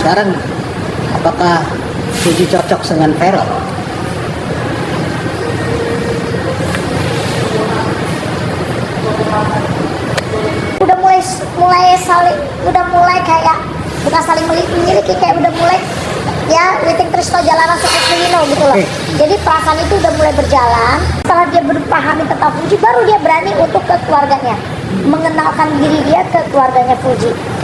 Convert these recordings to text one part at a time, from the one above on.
sekarang apakah Fuji cocok dengan Vero? Udah mulai kayak bukan saling memiliki, kayak udah mulai ya Witing Trisno Jalanan Sukusmino gitu loh. Jadi perasaan itu udah mulai berjalan. Setelah dia berpahami tentang Fuji, baru dia berani untuk ke keluarganya, mengenalkan diri dia ke keluarganya Fuji.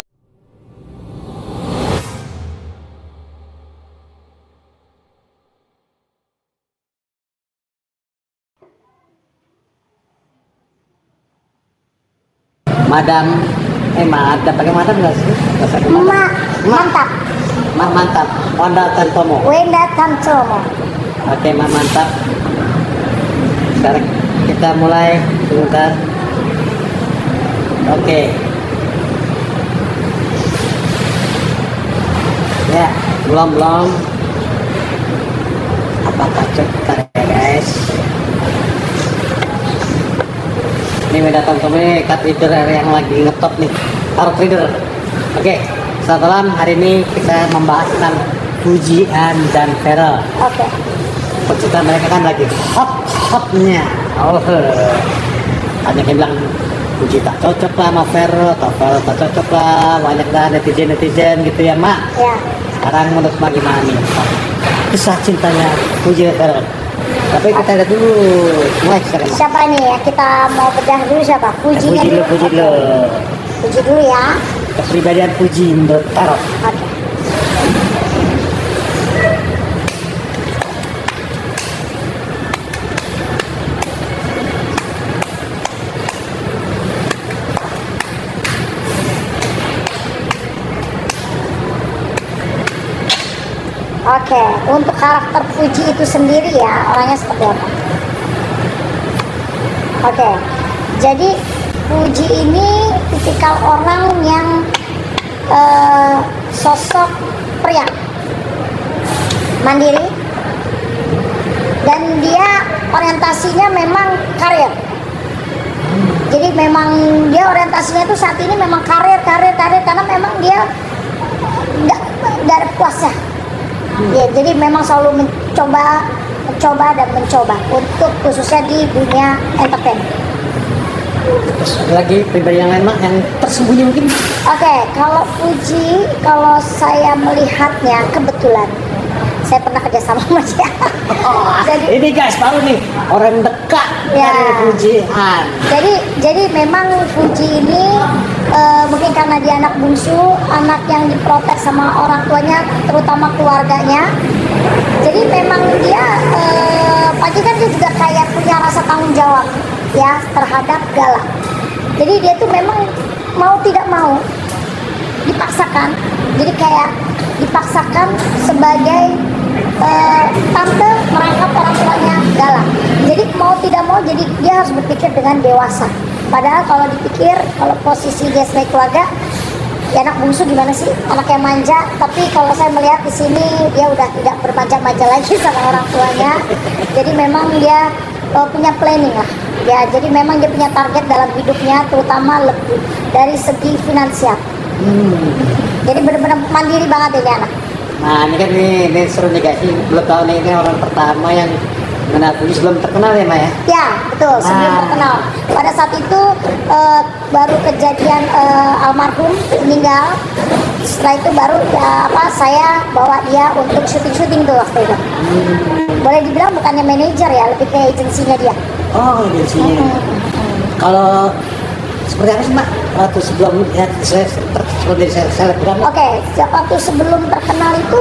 Madam pakai madam nggak sih? Mantap. Mantap. Wenda Tantomo. Oke, mantap. Sekarang kita mulai sebentar. Oke. Ya, belum. Apakah cocok ya guys? Ini Wenda Tantomo ini cut reader yang lagi ngetop nih, tarot reader. Oke, selamat malam. Hari ini kita membahas tentang Fuji dan Vero. Oke. Percintaan mereka kan lagi hotnya. Ada yang bilang Fuji tak cocok lah sama Vero, atau Vero tak cocok lah. Banyak lah netizen gitu ya, Mak. Ya. Sekarang menurut Mak gimana nih? Kisah cintanya Fuji dan Vero. Tapi kita lihat dulu, mulai sekarang. Siapa nih ya? Kita mau bedah dulu siapa? Fuji dulu ya. Kepribadian Fuji menurut Tarot. Oke. Oke, untuk karakter Fuji itu sendiri ya, orangnya seperti apa? Oke, jadi Fuji ini tipikal orang yang sosok pria, mandiri, dan dia orientasinya memang karir. Jadi memang dia orientasinya itu saat ini memang karir, karena memang dia nggak ada puasnya. Ya, jadi memang selalu mencoba untuk khususnya di dunia entertain. Terus lagi pribadi yang lain, Mak, yang tersembunyi mungkin. Oke, kalau Fuji, kalau saya melihatnya kebetulan saya pernah kerja sama dia. Jadi ini guys baru nih orang dekat ya, dari Fuji. Jadi memang Fuji ini mungkin karena dia anak bungsu, anak yang diprotek sama orang tuanya, terutama keluarganya. Jadi memang dia pagi kan dia juga kayak punya rasa tanggung jawab ya terhadap Gala. Jadi dia tuh memang mau tidak mau dipaksakan. Jadi kayak dipaksakan sebagai tante merangkap orang tuanya Gala. Jadi mau tidak mau, jadi dia harus berpikir dengan dewasa. Padahal kalau dipikir, kalau posisi dia sebagai keluarga, ya anak bungsu gimana sih, anak yang manja. Tapi kalau saya melihat di sini dia udah tidak bermanja-manja lagi sama orang tuanya. Jadi memang dia punya planning lah. Ya, jadi memang dia punya target dalam hidupnya, terutama lebih dari segi finansial. Jadi benar-benar mandiri banget ini anak. Nah ini kan ini seru nih guys, belum tahu nih, ini orang pertama yang mengenal Fuji sebelum terkenal ya, Maya? Ya betul, sebelum terkenal. Pada saat itu baru kejadian almarhum meninggal. Setelah itu baru saya bawa dia untuk syuting tuh waktu itu. Boleh dibilang bukannya manajer ya, lebih ke agensinya dia. Oh, agensinya. Kalau seperti apa sih, Mbak? Waktu sebelum ya, saya lihat. Oke, waktu sebelum terkenal itu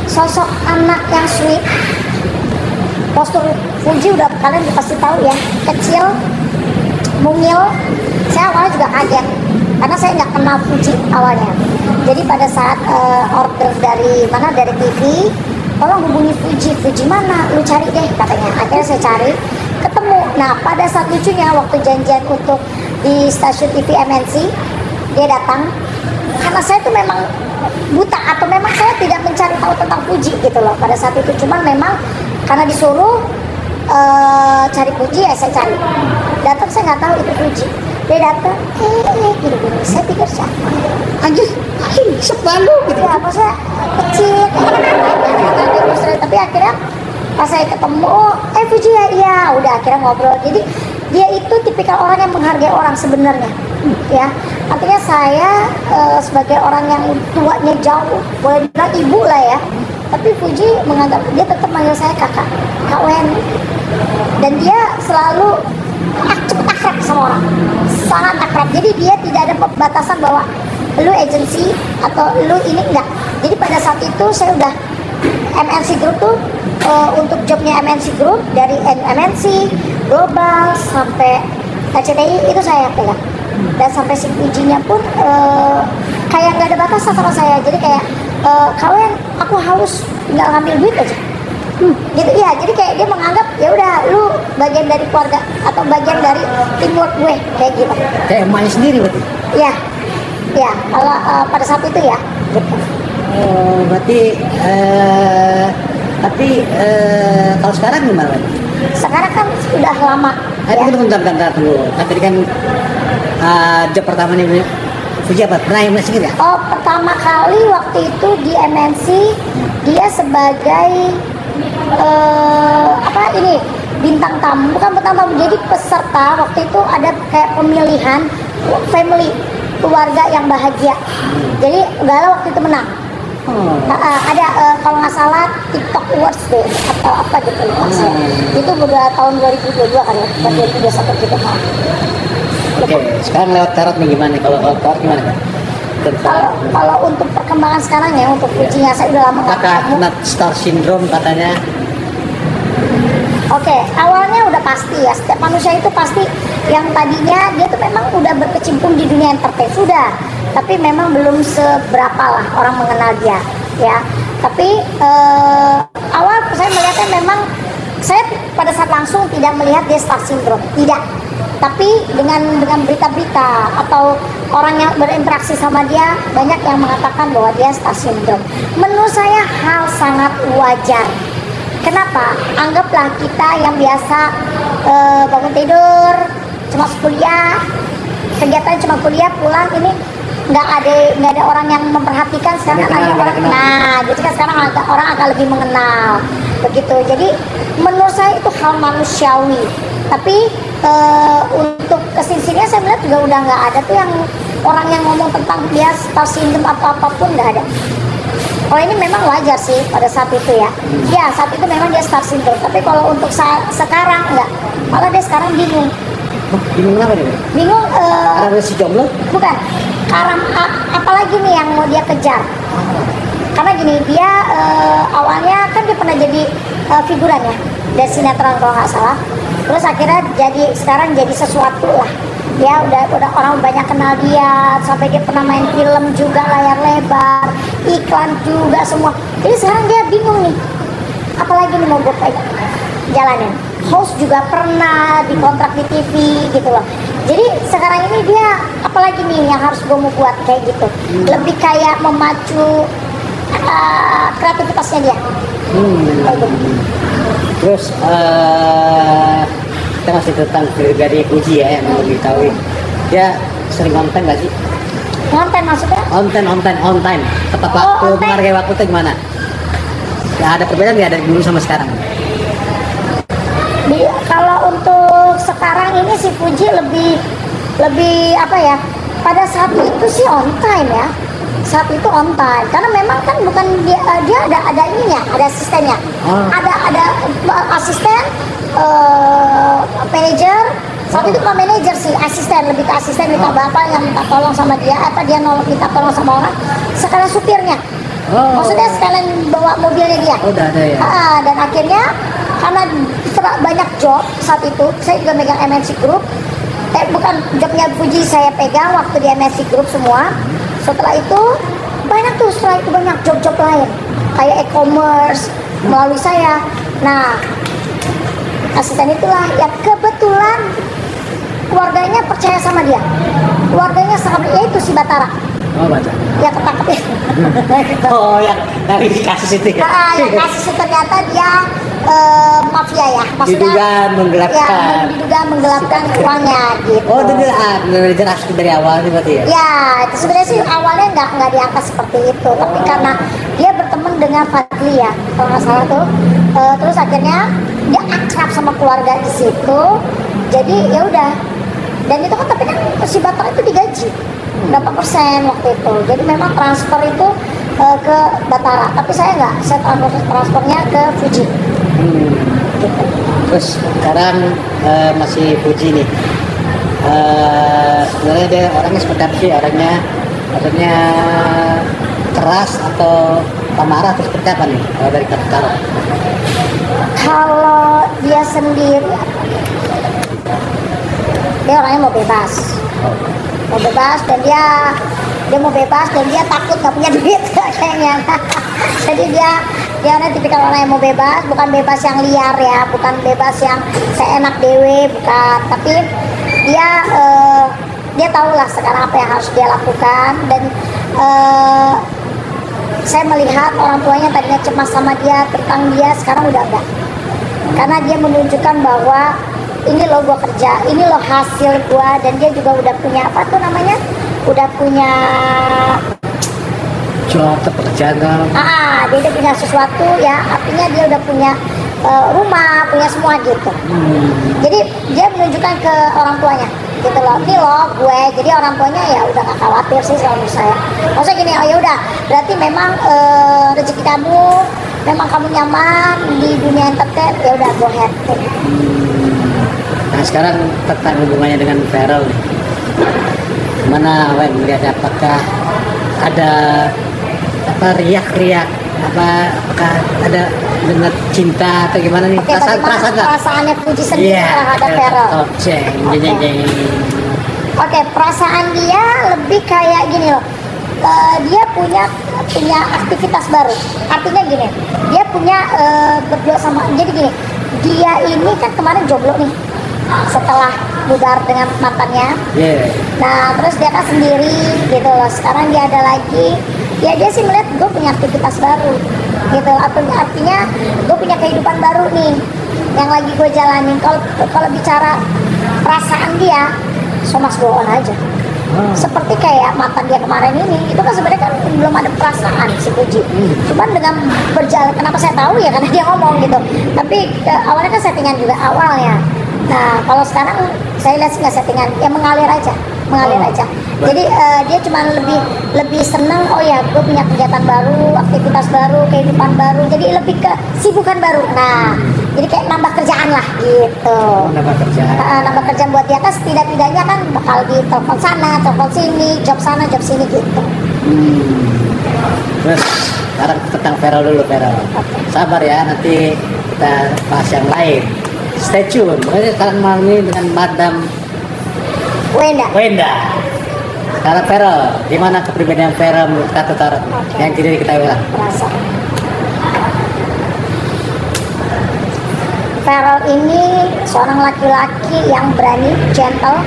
sosok anak yang sweet. Postur Fuji udah kalian pasti tahu ya, kecil, mungil. Saya awalnya juga kaget karena saya nggak kenal Fuji awalnya. Jadi pada saat order dari TV, tolong hubungi Fuji mana? Lu cari deh katanya. Akhirnya saya cari, ketemu. Nah pada saat lucunya waktu janjian untuk di stasiun TV MNC, dia datang. Karena saya tuh memang buta atau memang saya tidak mencari tahu tentang Fuji gitu loh pada saat itu. Cuman memang karena disuruh cari Fuji ya saya cari. Datang saya nggak tahu itu Fuji. Dia datang, gini. Saya pikir siapa? Anjir, siapa lu? Gitu. Ya, apa saya saya ketemu, Fuji ya, iya, udah akhirnya ngobrol. Jadi dia itu tipikal orang yang menghargai orang sebenarnya, ya. Artinya saya sebagai orang yang tuanya jauh, boleh bilang ibu lah ya. Tapi Fuji menganggap, dia tetap manggil saya kakak, Kak Wen. Dan dia selalu cepet akrab sama orang, sangat akrab. Jadi dia tidak ada batasan bahwa lu agency atau lu ini, enggak. Jadi pada saat itu saya udah MNC Group tuh, untuk jobnya MNC Group dari MNC global sampai KCTI itu saya pegang. Dan sampai si Fuji-nya pun kayak nggak ada batasan sama saya. Jadi kayak kalian aku haus nggak ngambil duit aja. Gitu ya. Jadi kayak dia menganggap ya udah lu bagian dari keluarga atau bagian dari teamwork gue kayak gitu. Kayak emaknya sendiri berarti. Iya. Ya, kalau pada saat itu ya. Gitu. Oh, berarti tapi kalau sekarang gimana? Sekarang kan sudah lama. Ya. Bentar dulu. Kan tadi kan job pertama nih Fuji apa? Pernah MNC nggak? Oh, pertama kali waktu itu di MNC dia sebagai bintang tamu, bukan bintang tamu, jadi peserta. Waktu itu ada kayak pemilihan family, keluarga yang bahagia. Jadi Gala waktu itu menang. Ada kalau nggak salah TikTok Awards deh atau apa gitu. Itu udah tahun 2022 kan ya, 2021 gitu kan. Oke, sekarang lewat tarot nih gimana? Kalau tarot gimana? Kalau untuk perkembangan sekarang ya, untuk Fuji-nya saya udah lama nggak ketemu. Kena star syndrome katanya. Oke, awalnya udah pasti ya, setiap manusia itu pasti yang tadinya dia tuh memang udah berkecimpung di dunia entertain sudah, tapi memang belum seberapa lah orang mengenal dia, ya. Tapi awal saya melihatnya memang saya pada saat langsung tidak melihat dia star syndrome, tidak. Tapi dengan berita-berita atau orang yang berinteraksi sama dia, banyak yang mengatakan bahwa dia star syndrome. Menurut saya hal sangat wajar. Kenapa? Anggaplah kita yang biasa bangun tidur, cuma kuliah, kegiatan cuma kuliah, pulang ini nggak ada orang yang memperhatikan. Sekarang ada orang, jadi kan sekarang orang agak lebih mengenal, begitu. Jadi menurut saya itu hal manusiawi. Tapi untuk kesini saya melihat juga udah nggak ada tuh yang orang yang ngomong tentang dia star syndrome atau apapun, nggak ada. Kalau ini memang wajar sih pada saat itu ya. Ya saat itu memang dia star syndrome. Tapi kalau untuk sekarang enggak. Malah dia sekarang bingung. Bingung apa nih? Bingung. Karena si jomblo? Bukan. Apalagi nih yang mau dia kejar. Karena gini, dia awalnya kan dia pernah jadi figuran ya, dari sinetron kalau nggak salah. Terus akhirnya sekarang jadi sesuatu lah. Ya udah orang banyak kenal dia, sampai dia pernah main film juga layar lebar, iklan juga semua. Jadi sekarang dia bingung nih, apalagi nih mau gue jalanin. Host juga pernah dikontrak di TV gitu loh. Jadi sekarang ini dia apalagi nih yang harus gue mau buat kayak gitu. Lebih kayak memacu kreativitasnya dia. Kayak gitu. Terus kita masih tentang pribadi Fuji ya, yang mau diketahui. Dia sering konten nggak sih? Konten maksudnya? On time. Tepat waktu, menghargai waktu itu gimana? Ya, ada perbedaan nggak dari dulu sama sekarang? Kalau untuk sekarang ini si Fuji lebih apa ya? Pada saat itu sih on time ya. Saat itu on time, karena memang kan bukan dia ada ininya, ada asistennya, ada asisten, manajer. Saat itu bukan manajer sih, asisten, lebih ke asisten, minta bapak yang minta tolong sama dia, dia minta tolong sama orang, sekalian supirnya. Maksudnya sekalian bawa mobilnya dia. Udah ada ya. Dan akhirnya karena banyak job saat itu, saya juga megang MNC Group. Bukan jobnya Fuji saya pegang waktu di MNC Group semua. Setelah itu banyak job-job lain kayak e-commerce melalui saya. Nah, asisten itulah yang kebetulan keluarganya percaya sama dia. Keluarganya sangat, yaitu si Batara. Oh, Batara. Ya ketangkep ya. Oh, yang dari kasus itu ya. Yang kasus itu ternyata dia mafia ya, maksudnya diduga menggelapkan uangnya gitu. Oh, itu dia jelas dari awal sih berarti ya? Ya, itu sebenarnya sih awalnya nggak diangkat seperti itu, tapi karena dia berteman dengan Fadli ya kalau nggak salah tuh. Terus akhirnya dia akrab sama keluarga di situ, jadi ya udah. Dan itu kan tapi kan si Batara itu digaji berapa persen waktu itu, jadi memang transfer itu ke Batara, tapi saya nggak, saya transfernya ke Fuji. Gitu. Terus sekarang masih Fuji nih. Sebenarnya dia orangnya seperti apa sih? Maksudnya keras atau pemarah atau seperti apa nih kalau dari kata Taro? Kalau dia sendiri, dia orangnya mau bebas dan dia mau bebas dan dia takut nggak punya duit kayaknya. Jadi dia orang tipikal orang yang mau bebas, bukan bebas yang liar ya, bukan bebas yang seenak dewe, bukan, tapi dia tahu lah sekarang apa yang harus dia lakukan. Dan saya melihat orang tuanya tadinya cemas sama dia tentang dia, sekarang udah enggak, karena dia menunjukkan bahwa ini loh gua kerja, ini loh hasil gua, dan dia juga udah punya apa tuh namanya, udah punya Job pekerjaan. dia udah punya sesuatu ya, artinya dia udah punya rumah, punya semua gitu. Jadi dia menunjukkan ke orang tuanya gitu loh, ini loh gue. Jadi orang tuanya ya udah gak khawatir sih kalau menurut saya. Maksudnya gini, oh ya udah, berarti memang rezeki kamu, memang kamu nyaman di dunia entertain, ya udah go ahead. Nah sekarang tentang hubungannya dengan Feral nih, gimana Wen melihatnya? Apakah ada apa riak-riak, apakah ada dengan cinta atau gimana nih? Oke, Perasaan nggak? perasaannya Fuji sendiri terhadap Feral. Oke, perasaan dia lebih kayak gini loh. Dia punya aktivitas baru. Artinya gini, dia punya berdua sama. Jadi gini, dia ini kan kemarin jomblo nih setelah bubar dengan mantannya. Nah, terus dia kan sendiri gitu loh. Sekarang dia ada lagi. Ya dia sih melihat gue punya aktivitas baru gitu. Artinya gue punya kehidupan baru nih yang lagi gue jalanin. Kalau bicara perasaan dia, so mas go on aja. Seperti kayak mantan dia kemarin ini, itu kan sebenarnya kan belum ada perasaan si Puji. Cuman dengan berjalan, kenapa saya tahu ya karena dia ngomong gitu. Tapi awalnya kan settingan juga awalnya. Nah kalau sekarang saya lihat sih nggak settingan, ya mengalir aja. Jadi dia cuma lebih senang, oh ya gue punya kegiatan baru, aktivitas baru, kehidupan baru, jadi lebih ke sibukan baru. Nah jadi kayak nambah kerjaan lah gitu. Nambah kerjaan buat dia kan, setidak-tidaknya kan bakal di telepon sana, telepon sini, job sana, job sini gitu. Terus sekarang tentang Feral dulu, Feral. Sabar ya, nanti kita bahas yang lain. Stay tune. Pokoknya sekarang malam ini dengan Madam Wenda. Sekarang Feral, gimana kepribadian Feral menurut kata Taro yang tidak diketahui lah? Feral ini seorang laki-laki yang berani, gentle.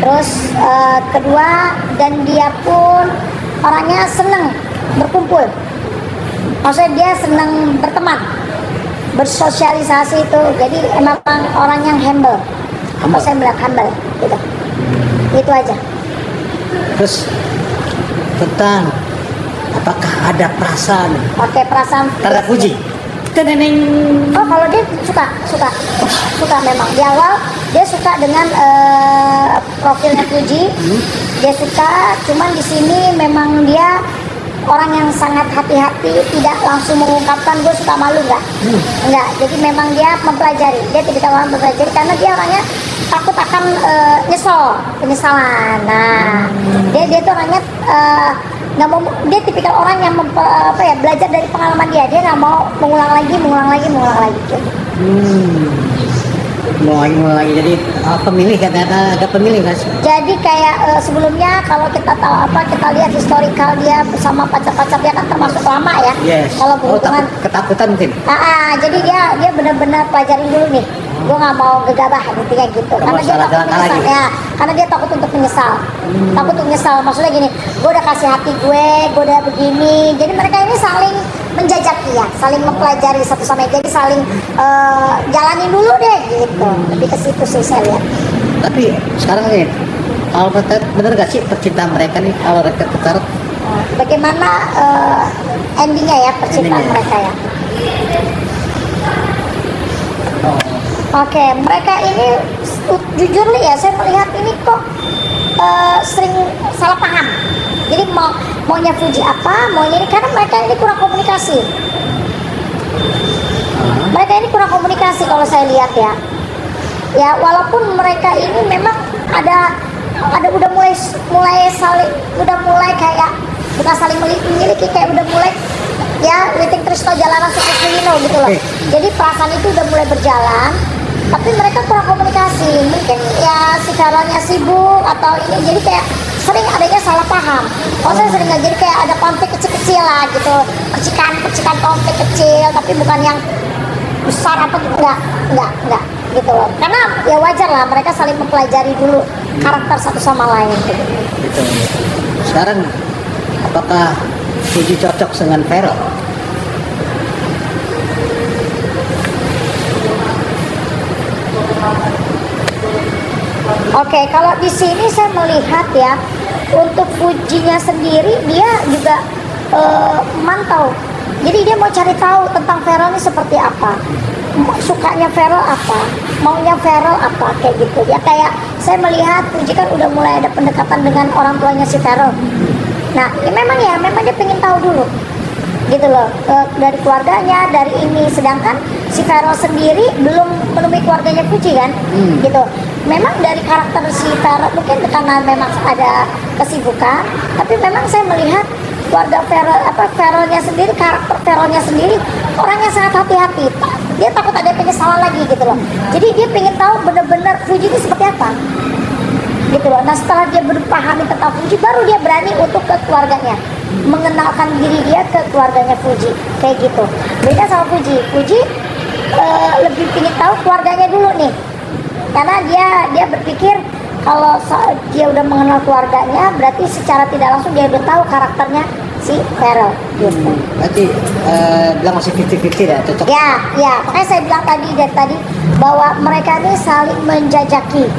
Terus kedua, dan dia pun orangnya seneng berkumpul. Maksudnya dia seneng berteman, bersosialisasi itu. Jadi emang orang yang humble. Apa saya bilang humble gitu. Itu aja. Terus tentang apakah ada perasaan? Oke, perasaan terhadap Fuji? Oh kalau dia suka memang. Di awal dia suka dengan profilnya Fuji. Dia suka, cuman di sini memang dia orang yang sangat hati-hati, tidak langsung mengungkapkan gue suka malu, enggak. Jadi memang dia mempelajari, dia tidak mau mempelajari karena dia orangnya takut akan penyesalan. Nah dia tuh orangnya nggak mau, dia tipikal orang yang belajar dari pengalaman dia nggak mau mengulang lagi gitu. Mulai lagi, jadi pemilih katanya, ada pemilih nggak sih? Jadi kayak sebelumnya kalau kita tahu kita lihat historikal dia bersama pacar-pacar dia kan termasuk lama ya. Kalau berhubungan ketakutan mungkin. Jadi dia benar-benar pelajarin dulu nih. Gue nggak mau gegabah intinya gitu. Karena dia takut menyesal ya. Karena dia takut untuk menyesal. Takut untuk menyesal. Maksudnya gini, gue udah kasih hati gue udah begini. Jadi mereka ini saling menjajaki ya, saling mempelajari satu sama lain. Jadi saling jalanin dulu deh gitu. Lebih ke situ sih saya lihat. Tapi sekarang nih, bener gak sih percintaan mereka nih kalau mereka tertarik? bagaimana endingnya ya percintaan Endingnya. mereka ya. Oh. Oke, mereka ini jujur nih ya, saya melihat ini kok sering salah paham. Jadi maunya Fuji apa, maunya ini, karena mereka ini kurang komunikasi. Mereka ini kurang komunikasi kalau saya lihat ya. Ya walaupun mereka ini memang ada udah mulai saling, udah mulai kayak bukan saling memiliki, kayak udah mulai ya Witing Trisno Jalanan Sukuswino gitu loh. Jadi perasaan itu udah mulai berjalan, tapi mereka kurang komunikasi. Mungkin ya si Carolnya sibuk atau ini, jadi kayak sering adanya salah paham. Saya sering nggak, jadi kayak ada konflik kecil-kecil lah gitu, percikan konflik kecil, tapi bukan yang besar apa gitu, enggak gitu loh. Karena ya wajar lah mereka saling mempelajari dulu karakter satu sama lain gitu. Gitu. Sekarang apakah Fuji cocok dengan Feral? Oke, kalau di sini saya melihat ya, untuk Fujinya sendiri dia juga mantau. Jadi dia mau cari tahu tentang Feral ini seperti apa, sukanya Feral apa, maunya Feral apa, kayak gitu. Ya kayak saya melihat Fuji kan udah mulai ada pendekatan dengan orang tuanya si Feral. Nah, ya memang dia pengen tahu dulu, gitu loh, dari keluarganya, dari ini. Sedangkan si Feral sendiri belum menemui keluarganya Fuji kan, gitu. Memang dari karakter si Feral mungkin karena memang ada kesibukan, tapi memang saya melihat keluarga Feralnya sendiri, karakter Feralnya sendiri orangnya sangat hati-hati. Dia takut ada penyesalan lagi gitu loh. Jadi dia pengen tahu benar-benar Fuji itu seperti apa, gitu loh. Nah setelah dia berpahami tentang Fuji, baru dia berani untuk ke keluarganya, mengenalkan diri dia ke keluarganya Fuji, kayak gitu. Beda sama Fuji lebih pengen tahu keluarganya dulu nih, karena dia berpikir kalau dia udah mengenal keluarganya, berarti secara tidak langsung dia udah tahu karakternya si Feral gitu. Berarti bilang masih 50-50 ya, cocok? Ya, makanya saya bilang dari tadi bahwa mereka ini saling menjajaki